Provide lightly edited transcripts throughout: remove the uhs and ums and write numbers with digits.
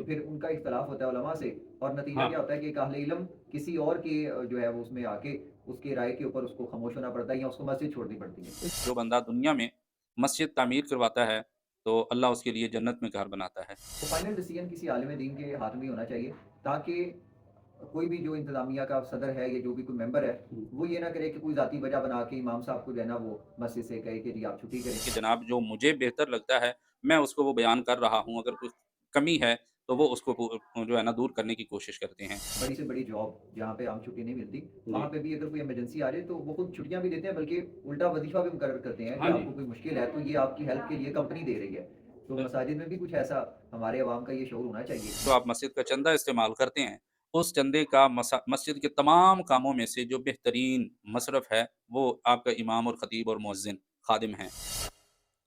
तो फिर उनका इख्तलाफ होता है उलमा से और नतीजा क्या हाँ, होता है कि एक अहले इल्म किसी और के जो है वो उसमें आके उसकी राय के ऊपर उसको खामोश होना पड़ता है या उसको मस्जिद छोड़नी पड़ती है। जो बंदा दुनिया में मस्जिद तामीर करवाता है, तो अल्लाह उसके लिए जन्नत में घर बनाता है। तो फाइनल डिसीजन किसी आलिम दीन के हाथ में ही होना चाहिए ताकि कोई भी जो इंतज़ामिया का सदर है या जो भी कोई मेंबर है, वो ये ना करे कि कोई ज़ाती वजह बना के इमाम साहब को जो है ना वो मस्जिद से कहे कि जी आप छुट्टी करें। कि जनाब जो मुझे बेहतर लगता है, मैं उसको वो बयान कर रहा हूँ, अगर कुछ कमी है, तो वो उसको जो है ना दूर करने की कोशिश करते हैं। बड़ी से बड़ी जॉब जहाँ पे आम छुट्टी नहीं मिलती, जी। वहाँ पे भी अगर कोई इमरजेंसी आ जाए तो वो खुद छुट्टियाँ भी देते हैं बल्कि उल्टा वज़ीफ़ा भी मुकर्रर करते हैं कि हाँ जी। आपको कोई मुश्किल है तो ये आपकी हेल्प के लिए कंपनी दे रही है। तो अ, मसाजिद में भी कुछ ऐसा हमारे अवाम का ये शऊर होना चाहिए। जो आप मस्जिद का चंदा इस्तेमाल करते हैं, उस चंदे का मस्जिद के तमाम कामों में से जो बेहतरीन मसरफ़ है, वो आपका इमाम और खतीब और मुअज़्ज़िन, खादिम हैं।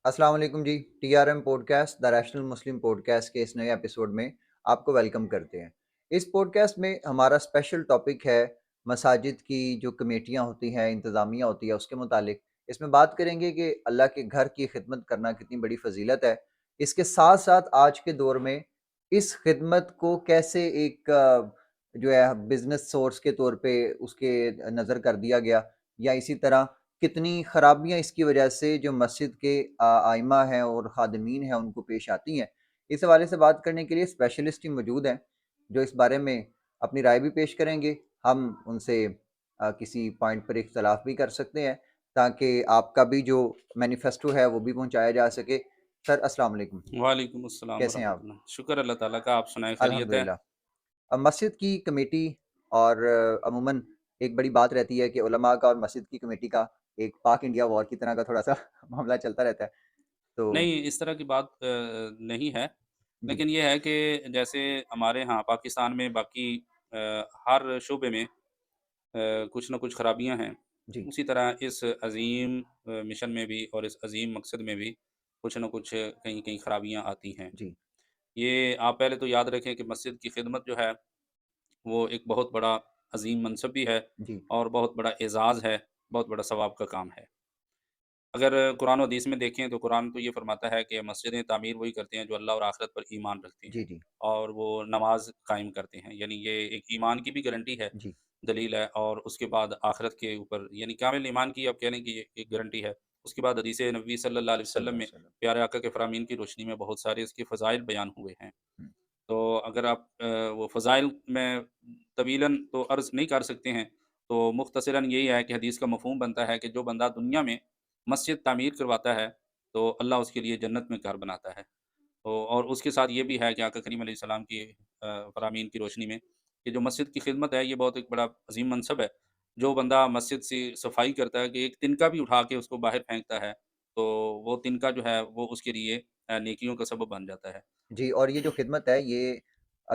अस्सलाम वालेकुम जी। TRM podcast the rational Muslim podcast के इस नए एपिसोड में आपको वेलकम करते हैं। इस पॉडकास्ट में हमारा स्पेशल टॉपिक है मसाजिद की जो कमेटियाँ होती हैं, इंतज़ामिया होती है उसके मुतालिक। इसमें बात करेंगे कि अल्लाह के घर की खिदमत करना कितनी बड़ी फ़जीलत है। इसके साथ-साथ आज के दौर में इस खिदमत को कैसे एक जो है बिज़नेस सोर्स के तौर पे उसके नज़र कर दिया गया या इसी तरह कितनी खराबियाँ इसकी वजह से जो मस्जिद के आइमा हैं और खादिमीन हैं उनको पेश आती हैं। इस हवाले से बात करने के लिए स्पेशलिस्ट ही मौजूद हैं, जो इस बारे में अपनी राय भी पेश करेंगे। हम उनसे किसी पॉइंट पर इख्तलाफ भी कर सकते हैं, ताकि आपका भी जो मैनिफेस्टो है वो भी पहुँचाया जा सके। सर अस्सलाम वालेकुम, वालेकुम अस्सलाम व कैसे हैं आप? रहमतुल्लाह। शुक्र अल्लाह ताला का, आप सुनाएँ खैरियत है? अल्हम्दुलिल्लाह। अब मस्जिद की कमेटी और अमूमन एक बड़ी बात रहती है कि उलमा का और मस्जिद की कमेटी का एक पाक इंडिया वॉर की तरह का थोड़ा-सा मामला चलता रहता है। तो नहीं, इस तरह की बात नहीं है। जी, लेकिन ये है कि जैसे हमारे यहाँ पाकिस्तान में बाकी अ, हर शोबे में कुछ न कुछ खराबियाँ हैं। जी, उसी तरह इस अज़ीम मिशन में भी और इस अज़ीम मकसद में भी कुछ न कुछ कहीं-कहीं खराबियाँ आती हैं। जी, ये आप पहले तो याद रखें कि मस्जिद की खिदमत जो है, वो एक बहुत बड़ा अज़ीम मनसब भी है जी, और बहुत बड़ा एज़ाज़ है, बहुत बड़ा सवाब का काम है। अगर कुरान और हदीस में देखें तो कुरान तो ये फ़रमाता है कि मस्जिदें तामीर वही करते हैं जो अल्लाह और आखिरत पर ईमान रखते हैं जी, जी, और वो नमाज़ कायम करते हैं। यानी ये एक ईमान की भी गारंटी है, जी, दलील है और उसके बाद आखिरत के ऊपर यानी कामिल ईमान की आप कह लें कि ये एक गारंटी है। उसके बाद हदीस नबी सल्लल्लाहु अलैहि वसल्लम सल्लल्लाहु में अलैहि वसल्लम। प्यारे आका के फ़रामीन की रोशनी में बहुत सारे इसके फ़ज़ाइल बयान हुए हैं। हुँ, तो अगर आप वो फ़ज़ाइल में तवीलन तो अर्ज़ नहीं कर सकते हैं, तो मुख़्तसरन यही है कि हदीस का मफ़हूम बनता है कि जो बंदा दुनिया में मस्जिद तामीर करवाता है, तो अल्लाह उसके लिए जन्नत में घर बनाता है। तो और उसके साथ ये भी है कि आका करीम अलैहिस्सलाम की फ़रामीन की रोशनी में कि जो मस्जिद की खिदमत है, ये बहुत एक बड़ा अज़ीम मनसब है। जो बंदा मस्जिद से सफ़ाई करता है कि एक तिनका भी उठा के उसको बाहर फेंकता है, तो वो तिनका जो है, वो उसके लिए नेकियों का सबब बन जाता है। जी और ये जो खिदमत है ये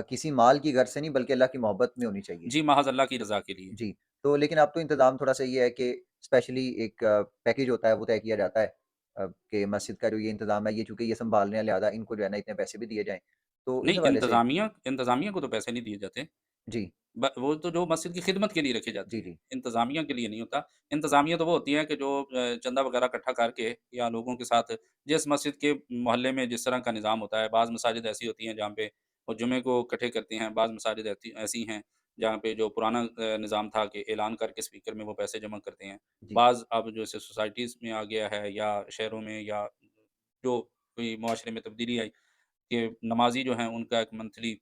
किसी माल की गर्ज से नहीं बल्कि अल्लाह की मोहब्बत में होनी चाहिए। जी, महज़ अल्लाह की रज़ा के लिए। जी, तो लेकिन अब तो इंतज़ाम थोड़ा-सा ये है कि स्पेशली एक पैकेज होता है वो तय किया जाता है कि मस्जिद का जो ये इंतज़ाम है ये चूँकि ये सँभाल रहे हैं लिहाज़ा इनको जो है ना इतने पैसे भी दिए जाएँ। तो इस नहीं, हवाले से इंतज़ामिया इंतज़ामिया को तो पैसे नहीं दिए जाते। जी, वो तो जो मस्जिद की खिदमत के लिए रखे जाते जी, हैं, जी, इंतज़ामिया के लिए नहीं होता। इंतज़ामिया तो वो होती है कि जो चंदा वगैरह इकट्ठा करके या लोगों के साथ जिस मस्जिद के मोहल्ले में जिस तरह का निज़ाम होता है, बाज़ मसाजिद ऐसी होती हैं जहाँ पे वो जुमे को इकट्ठे करती हैं, बाज़ मसाजिद ऐती ऐसी हैं जहाँ पे जो पुराना निज़ाम था कि ऐलान करके स्पीकर में वो पैसे जमा करते हैं। जी, बाज़ अब जैसे सोसाइटीज़ में आ गया है या शहरों में या जो कोई मुआशरे में तब्दीली आई कि नमाज़ी जो हैं उनका एक मंथली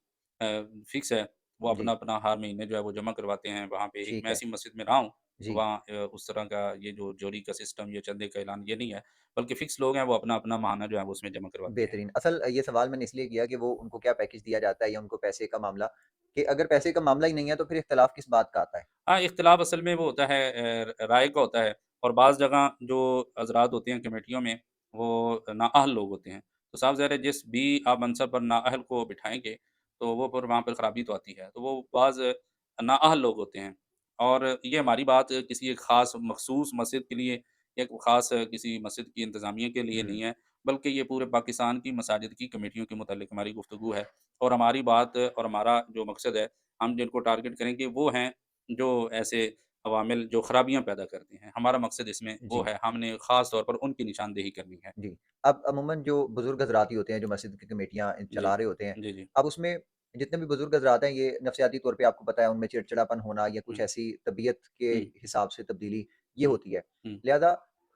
अ, फ़िक्स है, वो जी, अपना-अपना हर महीने जो है वो जमा करवाते हैं वहाँ पे। एक ठीक मैं है। ऐसी मस्जिद में रहा हूँ, तो जी, वहाँ उस तरह का ये जो जोड़ी का सिस्टम, ये चंदे का ऐलान ये नहीं है, बल्कि फ़िक्स लोग हैं वो अपना-अपना माहाना जो है वो उसमें जमा करवाते हैं। बेहतरीन। असल ये सवाल मैंने इसलिए किया कि वो उनको क्या पैकेज दिया जाता है या उनको पैसे का मामला कि अगर पैसे का मामला ही नहीं है तो फिर इख्तिलाफ़ किस बात का आता है? हाँ, इख्तिलाफ़ असल में वो होता है राय का होता है और बाज़ जगह जो हज़रात होते हैं कमेटियों में, वो नाअहल लोग होते हैं। तो साफ़-ज़ाहिर है जिस भी आप मनसब पर नाअहल को बिठाएँगे, तो वो फिर वहाँ पे खराबी तो आती है। तो वो बाज़ नाअहल लोग होते हैं और ये हमारी बात किसी एक ख़ास मख़सूस मस्जिद के लिए या ख़ास किसी मस्जिद की इंतज़ामिया के लिए हुँ, नहीं है, बल्कि ये पूरे पाकिस्तान की मसाजिद की कमेटियों के मुतालिक हमारी गुफ्तगू है और हमारी बात और हमारा जो मकसद है, हम जिनको टारगेट करेंगे वो हैं जो ऐसे अवामिल जो खराबियाँ पैदा करते हैं। हमारा मकसद इसमें वो जी, है, हमने ख़ास तौर पर उनकी निशानदेही करनी है। जी। अब अमूमन जो बुज़ुर्ग हज़रात ही होते हैं, जो मस्जिद की कमेटियाँ जी। चला रहे होते हैं, जी, जी। अब उसमें जितने भी बुज़ुर्ग हज़रात हैं, ये नफ़सियाती तौर पे आपको पता है, उनमें चिड़चिड़ापन होना या कुछ हुँ, ऐसी तबीयत के हुँ, हिसाब से तब्दीली, ये हुँ, होती है। हुँ। लिहाज़ा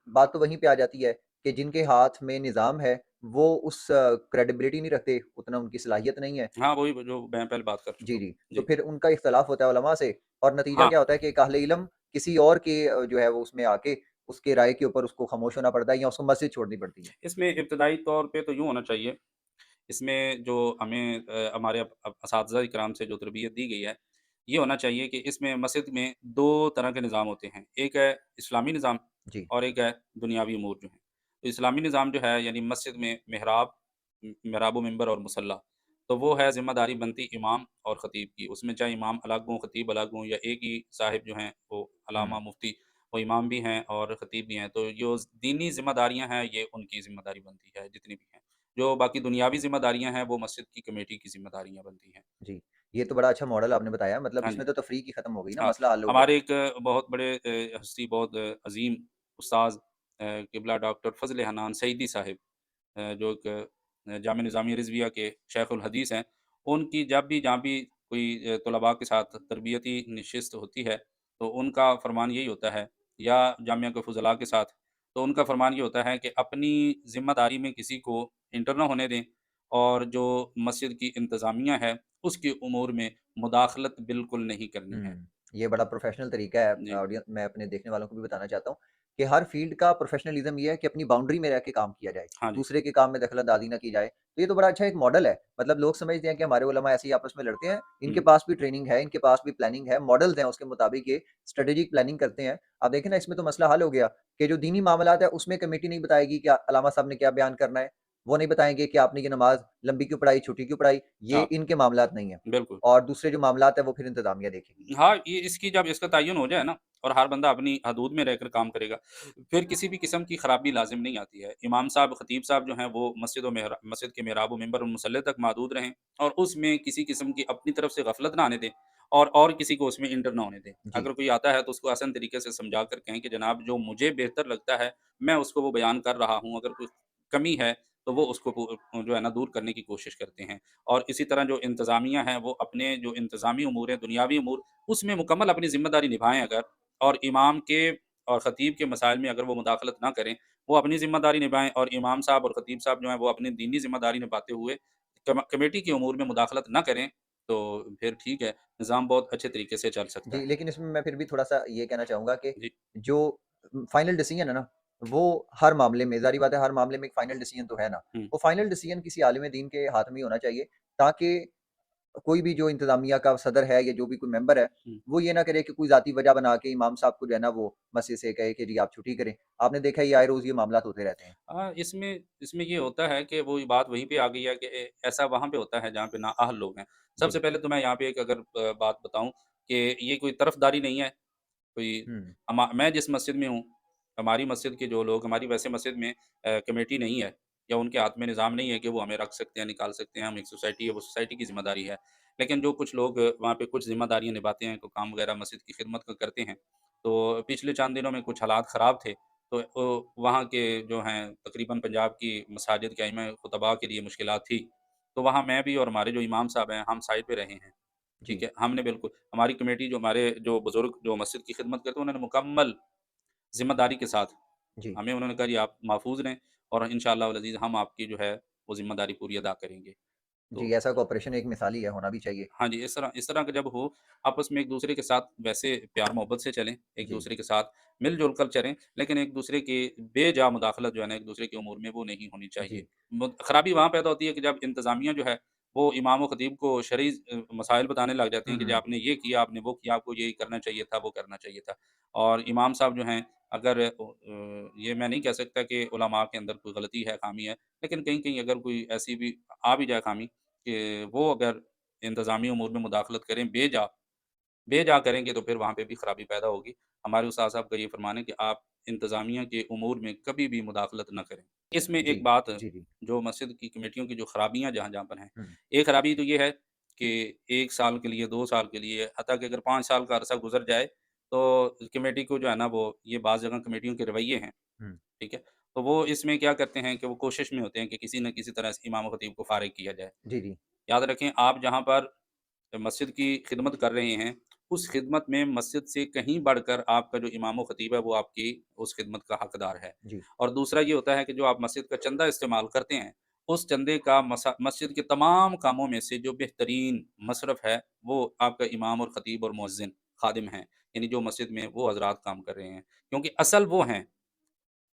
बात तो वहीं पे आ जाती है कि जिनके हाथ में निज़ाम है, वो उस क्रेडिबिलिटी नहीं रखते, उतना उनकी सलाहियत नहीं है। हाँ, वही जो मैं पहले बात कर चुका जी, हूँ। जी। तो जी। फिर उनका इख्तिलाफ़ होता है उलमा से और नतीजा हाँ, क्या होता है कि एक अहले इल्म किसी और के जो है वो उसमें आके उसके राय के ऊपर उसको ख़ामोश होना पड़ता है या उसको मस्जिद छोड़नी पड़ती है। इसमें इब्तदाई तौर पे तो यूँ होना चाहिए, इसमें जो हमें हमारे असातिज़ा इकराम से जो तरबियत दी गई है, ये होना चाहिए कि इसमें मस्जिद में 2 तरह के निज़ाम होते हैं। एक है इस्लामी निज़ाम जी। और एक है दुनियावी उमूर जो हैं। तो इस्लामी निज़ाम जो है यानी मस्जिद में मिहराब व मिंबर और मुसल्ला, तो वो है ज़िम्मेदारी बनती इमाम और ख़तीब की। उसमें चाहे इमाम अलग हों, ख़तीब अलग हों या एक ही साहिब जो हैं वो हुँ, अलामा मुफ्ती वो इमाम भी हैं और ख़तीब भी हैं। तो जो दीनी ज़िम्मेदारियाँ हैं ये उनकी ज़िम्मेदारी बनती है जितनी भी हैं। जो बाकी दुनियावी ज़िम्मेदारियाँ हैं, वो मस्जिद की कमेटी की ज़िम्मेदारियाँ बनती हैं। जी। ये तो बड़ा अच्छा मॉडल आपने बताया मतलब हाँ जी। इसमें तो तफ़रीक ही ख़त्म हो गई ना, हाँ, मसला हल हो गया। हमारे एक बहुत बड़े हस्ती बहुत अज़ीम उस्ताद क़िबला डॉक्टर फ़ज़ल हनान सईदी साहिब जो एक जामिया निज़ामिया रिज़विया के शेख़ुल हदीस हैं, उनकी जब भी जहाँ भी कोई तलबा के साथ तरबियती नशिस्त होती है, तो उनका फ़रमान यही होता है या जामिया के फ़ुज़ला के साथ, तो उनका फ़रमान ये होता है कि अपनी ज़िम्मेदारी में किसी को इंटर ना होने दें और जो मस्जिद की इंतज़ामिया है, उसके उमूर में मुदाख़लत बिल्कुल नहीं करनी है। ये बड़ा प्रोफ़ेशनल तरीका है जी, मैं अपने देखने वालों को भी बताना चाहता हूँ कि हर फ़ील्ड का प्रोफ़ेशनलिज़्म ये है कि अपनी बाउंड्री में रह के काम किया जाए, हाँ जी। दूसरे के काम में दख़ल-अंदाज़ी ना की जाए। तो ये तो बड़ा अच्छा एक मॉडल है, मतलब लोग समझते हैं कि हमारे उलमा ऐसे ही आपस में लड़ते हैं, इनके हुँ, पास भी ट्रेनिंग है, इनके पास भी प्लानिंग है, मॉडल्स हैं उसके मुताबिक ये स्ट्रेटेजिक प्लानिंग करते हैं। आप देखें ना इसमें तो मसला हल हो गया कि जो दीनी मामलात है उसमें कमेटी नहीं बताएगी कि अलामा साहब ने क्या बयान करना है, वो नहीं बताएँगे कि आपने ये नमाज़ लंबी क्यों पढ़ाई, छोटी क्यों पढ़ाई, ये हाँ, इनके मामलात नहीं है। बिल्कुल। और दूसरे जो मामलात है वो फिर इंतज़ामिया देखेगी। हाँ, ये इसकी जब इसका तय्युन हो जाए ना और हर बंदा अपनी हदूद में रहकर काम करेगा, फिर किसी भी किस्म की खराबी लाज़िम नहीं आती है। इमाम साहब, खतीब साहब जो हैं वो मस्जिद के मिहराब व मिंबर और मुसल्ले तक महदूद रहें और उसमें किसी किस्म की अपनी तरफ से गफ़लत ना आने दें और किसी को उसमें इंटर ना होने दें। जी, अगर कोई आता है तो उसको आसान तरीके से समझा कर कहें कि जनाब जो मुझे बेहतर लगता है, मैं उसको वो बयान कर रहा हूँ। अगर कोई कमी है तो वो उसको जो है ना दूर करने की कोशिश करते हैं। और इसी तरह जो इंतज़ामिया है वो अपने जो इंतज़ामी उमूर हैं, दुनियावी उमूर उसमें मुकम्मल अपनी ज़िम्मेदारी निभाएँ अगर और इमाम के और ख़तीब के मसाइल में अगर वो मुदाख़लत ना करें, वो अपनी ज़िम्मेदारी निभाएँ और इमाम साहब और ख़तीब साहब जो हैं वो अपनी दीनी ज़िम्मेदारी निभाते हुए कमेटी के उमूर में मुदाख़लत ना करें, तो फिर ठीक है, निज़ाम बहुत अच्छे तरीके से चल सकता जी, है। लेकिन इसमें मैं फिर भी थोड़ा-सा ये कहना चाहूँगा कि जी। जो फाइनल डिसीज़न है ना, वो हर मामले में ज़ाहिर-सी बात है हर मामले में एक फाइनल डिसीज़न तो है ना, हुँ, वो फाइनल डिसीज़न किसी आलिम दीन के हाथ में ही होना चाहिए ताकि कोई भी जो इंतज़ामिया का सदर है या जो भी कोई मेंबर है, हुँ। वो ये ना करे कि कोई ज़ाती वजह बना के इमाम साहब को जो है ना वो मस्जिद से कहे कि जी आप छुट्टी करें। आपने देखा है ये आए रोज़ ये मामलात होते रहते हैं। इसमें इसमें ये होता है कि वो बात वहीं पे आ गई है कि ऐसा वहाँ पे होता है जहाँ पे नाअहल लोग हैं। सबसे जी। पहले तो मैं यहाँ पे एक अगर बात बताऊँ कि ये कोई तरफ़दारी नहीं है, कोई हुँ, मैं जिस मस्जिद में हूँ, हमारी मस्जिद के जो लोग हमारी वैसे मस्जिद में कमेटी नहीं है या उनके हाथ में निज़ाम नहीं है कि वो हमें रख सकते हैं, निकाल सकते हैं, हम एक सोसाइटी है, वो सोसाइटी की ज़िम्मेदारी है। लेकिन जो कुछ लोग वहाँ पे कुछ ज़िम्मेदारियाँ निभाते हैं, कोई काम वगैरह मस्जिद की खिदमत का करते हैं, तो पिछले चंद दिनों में कुछ हालात ख़राब थे, तो वहाँ के जो हैं तकरीबन पंजाब की मसाजिद के अइम्मा खुतबा के लिए मुश्किलात थी। तो वहाँ मैं भी और हमारे जो इमाम साहब हैं, हम साइड पे रहे हैं। ठीक जी, है, हमने बिल्कुल हमारी कमेटी जो हमारे जो बुज़ुर्ग जो मस्जिद की खिदमत करते हैं, उन्होंने मुकम्मल ज़िम्मेदारी के साथ जी। हमें उन्होंने कहा, "जी, आप महफ़ूज़ रहें और इंशाअल्लाह वल अज़ीज़ हम आपकी जो है, वो ज़िम्मेदारी पूरी अदा करेंगे।" जी, तो ऐसा कोऑपरेशन एक मिसाल ही है, होना भी चाहिए। हाँ जी, इस तरह का जब हो, आपस में एक-दूसरे के साथ वैसे प्यार-मोहब्बत से चलें, जी, एक-दूसरे के साथ मिल-जुल कर चलें, लेकिन एक-दूसरे की बेजा मुदाख़लत जो है ना, एक-दूसरे की उमूर में वो नहीं होनी चाहिए। जी, खराबी वहाँ पैदा होती है कि जब इंतज़ामिया जो है, वो इमाम व ख़तीब को शरई मसाइल बताने लग जाते हुँ, हैं कि जी हुँ, आपने ये किया, आपने वो किया, आपको ये करना चाहिए था, वो करना चाहिए था। और इमाम साहब जो हैं, अगर ये मैं नहीं कह सकता कि उलमा के अंदर कोई गलती है, ख़ामी है, लेकिन कहीं-कहीं अगर कोई ऐसी भी आ भी जाए ख़ामी कि वो अगर इंतज़ामी उमूर में मुदाख़लत करें बेजा करेंगे तो फिर वहाँ पे भी खराबी पैदा होगी। हमारे उस्ताद साहब का ये फ़रमान है कि आप इंतज़ामिया के उमूर में कभी भी मुदाख़लत ना करें। इसमें जी, एक बात जी, जी, जो मस्जिद की कमेटियों की जो खराबियाँ जहाँ-जहाँ पर हैं, हुँ, एक खराबी तो ये है कि 1 साल के लिए, 2 साल के लिए, हत्ता कि अगर 5 साल का अरसा गुज़र जाए, तो कमेटी को जो है ना वो ये बाज़ जगह कमेटियों के रवैये हैं, हुँ, ठीक है? तो वो इसमें क्या करते हैं कि वो कोशिश में होते हैं कि किसी न किसी तरह से इमाम व खतीब को फ़ारिग किया जाए। जी, जी। याद रखें आप जहाँ पर मस्जिद की खिदमत कर रहे हैं, उस खिदमत में मस्जिद से कहीं बढ़कर आपका जो इमाम व खतीब है वो आपकी उस खिदमत का हकदार है। जी, और दूसरा ये होता है कि जो आप मस्जिद का चंदा इस्तेमाल करते हैं, उस चंदे का मस्जिद के तमाम कामों में से जो बेहतरीन मसरफ़ है, वो आपका इमाम और खतीब और मुअज़्ज़िन, खादिम हैं। यानी जो मस्जिद में वो हज़रात काम कर रहे हैं। क्योंकि असल वो हैं,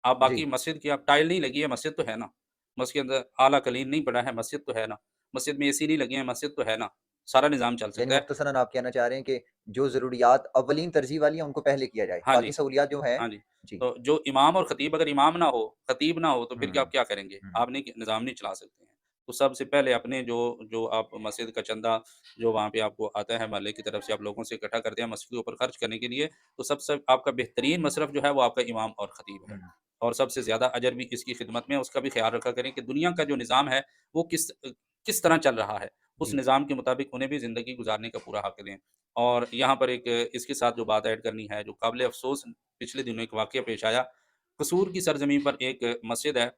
आप बाकी जी। मस्जिद की आप टाइल नहीं लगी है, मस्जिद तो है ना। मस्जिद के अंदर आला कलीन नहीं पड़ा है, मस्जिद तो है ना। मस्जिद में एसी नहीं लगे हैं, मस्जिद तो है ना। सारा निज़ाम चल यानी सकता है। मुख्तसरन आप कहना चाह रहे हैं कि जो ज़रूरियात अव्वलीन तरजीह वाली हैं, उनको पहले किया जाए, हाँ बाकी जी, सहूलियात जो हैं हाँ जी। जी। तो जो इमाम और खतीब अगर इमाम ना हो, खतीब ना हो, तो फिर क्या हुँ, आप क्या करेंगे? हुँ, आप नहीं निज़ाम नहीं चला सकते हैं। तो सबसे पहले अपने जो जो आप मस्जिद का चंदा जो वहाँ पे आपको आता है महल्ले की तरफ से आप लोगों से इकट्ठा करते हैं मस्जिद के ऊपर खर्च करने के लिए, तो सबसे आपका बेहतरीन मसरफ़ जो है वो आपका इमाम और खतीब है। हुँ, और सबसे ज़्यादा अजर भी इसकी खिदमत में है, उसका भी ख़्याल रखा करें कि दुनिया का जो निज़ाम है, वो किस तरह चल रहा है। उस जी, निज़ाम के मुताबिक उन्हें भी ज़िंदगी गुज़ारने का पूरा हक़ दें। और यहाँ पर एक इसके साथ जो बात ऐड करनी है, जो काबिल अफ़सोस पिछले दिनों एक वाक़या पेश आया। कसूर की सरज़मीं पर एक मस्जिद है,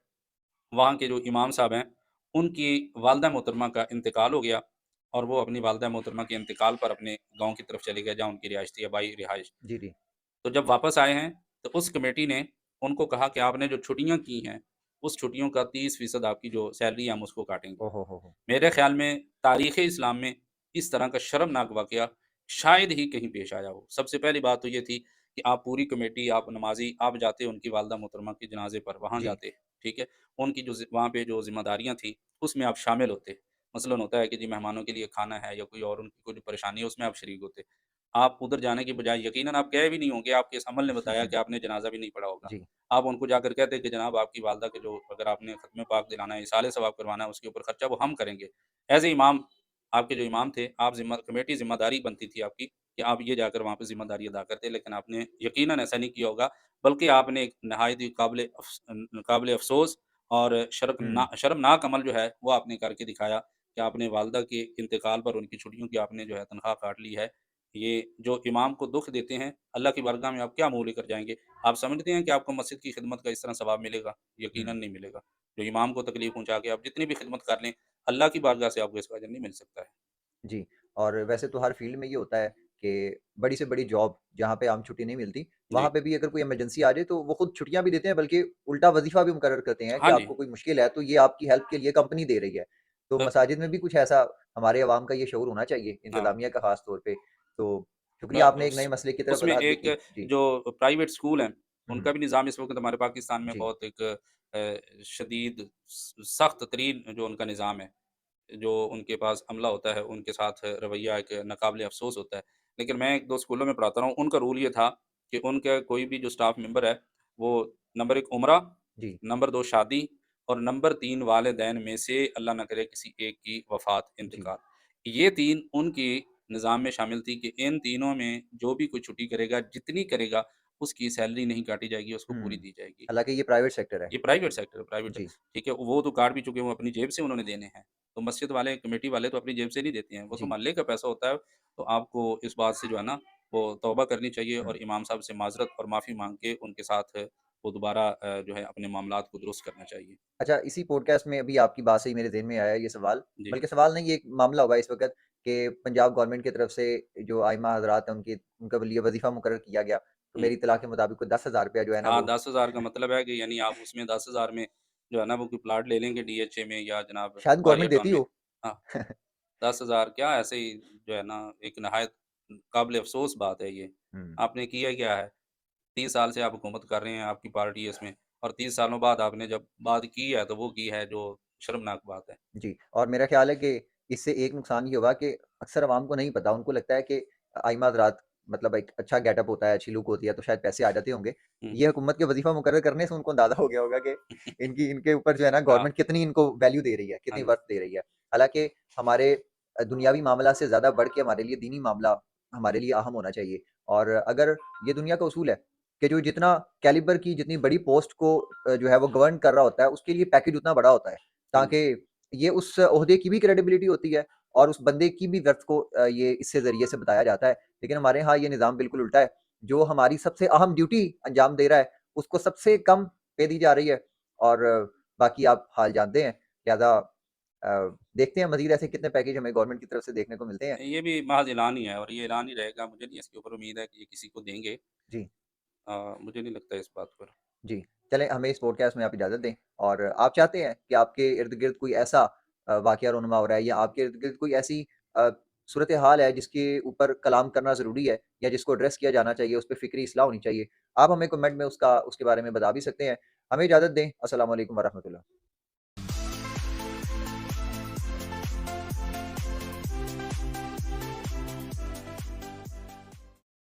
वहाँ के जो इमाम साहब हैं, उनकी वालिदा मोहतरमा का इंतकाल हो गया और वो अपनी वालिदा मोहतरमा के इंतकाल पर अपने गाँव की तरफ चले गए, जहाँ उनकी रिहाइश थी, आबाई रिहाइश। जी, जी। तो जब वापस आए हैं, तो उस कमेटी ने उनको कहा कि आपने जो छुट्टियाँ की हैं, उस छुट्टियों का 30% आपकी जो सैलरी है, हम उसको काटेंगे। ओह हो! मेरे ख़्याल में तारीख़-ए इस्लाम में इस तरह का शर्मनाक वाक़या शायद ही कहीं पेश आया हो। सबसे पहली बात तो ये थी कि आप पूरी कमेटी, आप नमाज़ी, आप जाते उनकी वालिदा मोहतरमा के जनाज़े पर, वहाँ जी, जाते, ठीक है? उनकी जो वहाँ पे जो ज़िम्मेदारियाँ थी, उसमें आप शामिल होते। मसलन होता है कि जी मेहमानों के लिए खाना है या कोई और उनकी कोई परेशानी है, उसमें आप शरीक होते। आप उधर जाने के बजाय यकीनन आप गए भी नहीं होंगे, आपके इस अमल ने बताया कि आपने जनाज़ा भी नहीं पढ़ा होगा। जी, आप उनको जाकर कहते कि जनाब आपकी वालिदा के जो अगर आपने ख़त्म पाक दिलाना है, इसाले सवाब करवाना है, उसके ऊपर खर्चा वो हम करेंगे। ऐज़ ए इमाम, आपके जो इमाम थे, आप कमेटी ज़िम्मेदारी बनती थी आपकी कि आप ये जाकर वहाँ पे ज़िम्मेदारी अदा करते, लेकिन आपने यकीनन ऐसा नहीं किया होगा, बल्कि आपने एक नहायत ही काबिल अफ़सोस और हुँ, शर्मनाक अमल जो है, वो आपने करके दिखाया कि आपने वालिदा के इंतकाल पर उनकी छुट्टियों की आपने जो है तनख़्वाह काट ली है। ये जो इमाम को दुःख देते हैं, अल्लाह की बारगाह में आप क्या मुँह लेकर जाएँगे? आप समझते हैं कि आपको मस्जिद की खिदमत का इस तरह सवाब मिलेगा? हुँ, यकीनन नहीं मिलेगा। जो इमाम को तकलीफ़ पहुँचा के आप जितनी भी खिदमत कर लें, अल्लाह की बारगाह से आपको इसका अजर नहीं मिल सकता है। जी। और वैसे तो हर फ़ील्ड में ये होता है कि बड़ी से बड़ी जॉब जहाँ पे आम छुट्टी नहीं मिलती, वहाँ जी। पे भी अगर कोई इमरजेंसी आ जाए तो वो खुद छुट्टियाँ भी देते हैं बल्कि उल्टा वज़ीफ़ा भी मुकर्रर करते हैं कि हाँ जी। आपको कोई मुश्किल है तो ये आपकी हेल्प के लिए कंपनी दे रही है। तो अ, मसाजिद में भी कुछ ऐसा हमारे अवाम का ये शऊर होना चाहिए, हाँ। इंतज़ामिया का ख़ास तौर पे। तो शुक्रिया आपने एक उस नए मसले की तरफ उसमें वज़ाहत दी एक थी। जी। जो प्राइवेट स्कूल हैं, हुँ, हुँ। उनका भी निज़ाम इस वक़्त हमारे पाकिस्तान में जी, बहुत एक शदीद सख्त तरीन जो उनका निज़ाम है। जो उनके पास अमला होता है, उनके साथ रवैया एक नाक़ाबिल अफ़सोस होता है। लेकिन मैं 1-2 स्कूलों में पढ़ाता रहा हूँ, उनका रूल ये था कि उनका कोई भी जो स्टाफ़ मेंबर है, वो नंबर 1 उम्रा, जी, नंबर 2 शादी और नंबर 3 वालिदैन में से अल्लाह ना करे किसी एक की वफ़ात, जी। इंतकाल। ये 3 उनकी निज़ाम में शामिल थी कि इन तीनों में जो भी कोई छुट्टी करेगा, जितनी करेगा, उसकी सैलरी नहीं काटी जाएगी, उसको पूरी हुँ। दी जाएगी। हालाँकि ये प्राइवेट सेक्टर है। ये प्राइवेट सेक्टर है, प्राइवेट जी, ठीक है, वो तो काट भी चुके हैं, वो अपनी जेब से उन्होंने देने हैं। तो मस्जिद वाले, कमेटी वाले तो अपनी जेब से नहीं देते हैं, वो तो जी। मोहल्ले का पैसा होता है। तो आपको इस बात से जो है ना, वो तौबा करनी चाहिए हुँ। और इमाम साहब से माज़रत और माफ़ी माँग के उनके साथ वो दोबारा जो है अपने मामलात को दुरुस्त करना चाहिए। अच्छा, इसी पॉडकास्ट में अभी आपकी बात से ही मेरे ज़हन में आया ये सवाल, जी, बल्कि सवाल नहीं, ये एक मामला हुआ है इस वक़्त कि पंजाब गवर्नमेंट की तरफ से जो आइमा हज़रात हैं, उनके लिए वज़ीफ़ा मुकर्रर किया गया। तो हुँ। मेरी इत्तला के मुताबिक कोई ₹10,000 जो है ना हाँ, वो 10,000 का मतलब है कि यानी आप उसमें 10,000 में जो है ना, वो कोई प्लॉट ले लेंगे डीएचए में या जनाब शायद गवर्नमेंट वारिया टाउन देती में। हो। हाँ। 10,000 क्या ऐसे ही जो है ना एक नहायत काबिल अफ़सोस बात है ये। हुँ। आपने किया क्या है? 30 साल से आप हुकूमत कर रहे हैं, आपकी पार्टी है इसमें और 30 सालों बाद आपने जब बात की है, तो वो की है जो शर्मनाक बात है। जी, और मेरा ख़्याल है कि इससे एक नुकसान ये होगा कि अक्सर अवाम को नहीं पता, उनको लगता है कि आइमा हज़रात मतलब एक अच्छा गेटअप होता है, अच्छी लुक होती है, तो शायद पैसे आ जाते होंगे। हुँ। ये हुकूमत के वज़ीफ़ा मुकर्रर करने से उनको अंदाज़ा हो गया होगा कि इनके ऊपर जो है ना हाँ, गवर्नमेंट कितनी इनको वैल्यू दे रही है, हाँ कितनी जी। वर्थ दे रही है। हालाँकि हमारे दुनियावी मामला से ज़्यादा बढ़ के हमारे लिए दीनी मामला हमारे लिए अहम होना चाहिए। और अगर ये दुनिया का उसूल है कि जो जितना कैलिबर की जितनी बड़ी पोस्ट को जो है वो गवर्न कर रहा होता है, उसके लिए पैकेज उतना बड़ा होता है, हाँ जी। ताकि ये उस ओहदे की भी क्रेडिबिलिटी होती है और उस बंदे की भी वर्थ को ये इससे ज़रिए से बताया जाता है। लेकिन हमारे यहाँ ये निज़ाम बिल्कुल उल्टा है जो हमारी सबसे अहम ड्यूटी अंजाम दे रहा है, उसको सबसे कम पे दी जा रही है और बाकी आप हाल जानते हैं। लिहाज़ा देखते हैं मज़ीद ऐसे कितने पैकेज हमें गवर्नमेंट की तरफ से देखने को मिलते हैं। ये भी महज़ ऐलान ही है और ये ऐलान ही रहेगा, मुझे नहीं इसके ऊपर उम्मीद है कि ये किसी को देंगे। जी, मुझे नहीं लगता इस बात पर। जी। चलें हमें इस पॉडकास्ट में आप इजाज़त दें और आप चाहते हैं कि आपके इर्द-गिर्द कोई ऐसा वाक़या रूनुमा हो रहा है या आपके इर्द-गिर्द कोई ऐसी सूरत-ए-हाल है जिसके ऊपर कलाम करना ज़रूरी है या जिसको एड्रेस किया जाना चाहिए, उस पे फ़िक्री इस्लाह होनी चाहिए। आप हमें कमेंट में उसके बारे में बता भी सकते हैं। हमें इजाज़त दें। अस्सलामु अलैकुम व रहमतुल्लाह।